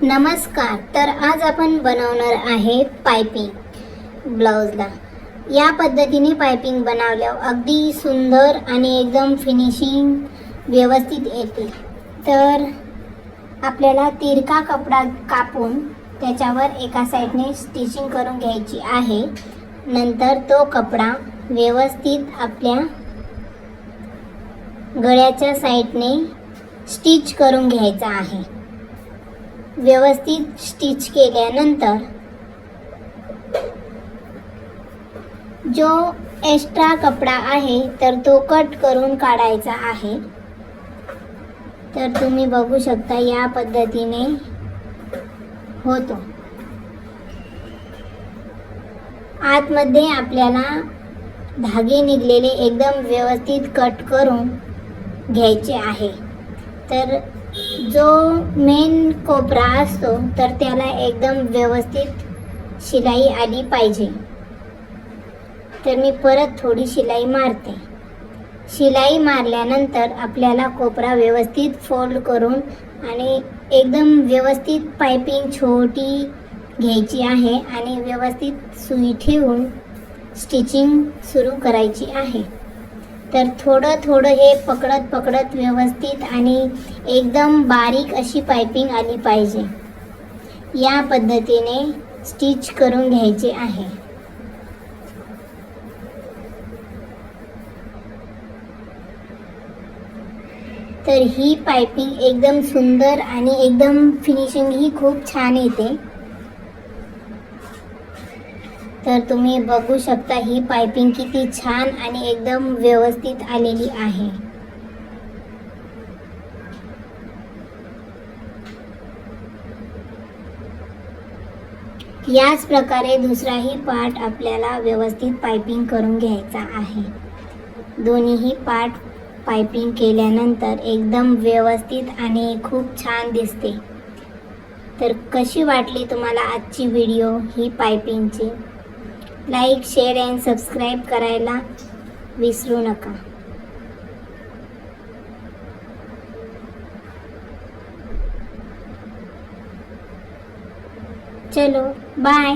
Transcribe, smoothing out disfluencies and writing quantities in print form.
नमस्कार. तर आज आपण बनवणार आहे पाइपिंग ब्लाउजला. या पद्धतीने पाइपिंग बनवल्यावर अगदी सुंदर आणि एकदम फिनिशिंग व्यवस्थित येते. तर आपल्याला तिरका कपडा कापून त्याच्यावर एका साईडने स्टिचिंग करून घ्यायची आहे. नंतर तो कपडा व्यवस्थित आपल्या गळ्याच्या साईडने स्टिच करून घ्यायचा आहे. व्यवस्थित स्टिच केल्यानंतर जो एक्स्ट्रा कपडा आहे तर तो कट करून काढायचा आहे. तर तुम्ही बघू शकता या पद्धतीने होतो. आतमध्ये आपल्याला धागे निघलेले एकदम व्यवस्थित कट करून घ्यायचे आहे. तर जो मेन कोपरा असतो तर त्याला एकदम व्यवस्थित शिलाई आली पाहिजे. तर मी परत थोडी शिलाई मारते. शिलाई मारल्यानंतर आपल्याला कोपरा व्यवस्थित फोल्ड करून आणि एकदम व्यवस्थित पाइपिंग छोटी घ्यायची आहे आणि व्यवस्थित सुई ठेवून स्टिचिंग सुरू करायची आहे. तर थोडं थोडं हे पकडत व्यवस्थित आणि एकदम बारीक अशी पाइपिंग आली पाहिजे. या पद्धतीने स्टिच करून घ्यायचे आहे. तर ही पाइपिंग एकदम सुंदर आणि एकदम फिनिशिंग ही खूप छान येते. तर तुम्ही बघू शकता ही पाइपिंग किती छान आणि एकदम व्यवस्थित आलेली आहे. याच प्रकारे दुसराही पार्ट आपल्याला व्यवस्थित पाइपिंग करून घ्यायचा आहे. दोन्हीही पार्ट पाइपिंग केल्यानंतर एकदम व्यवस्थित आणि खूप छान दिसते. तर कशी वाटली तुम्हाला आजची व्हिडिओ ही पाइपिंगची? लाईक, शेअर अँड सबस्क्राईब करायला विसरू नका. चलो बाय.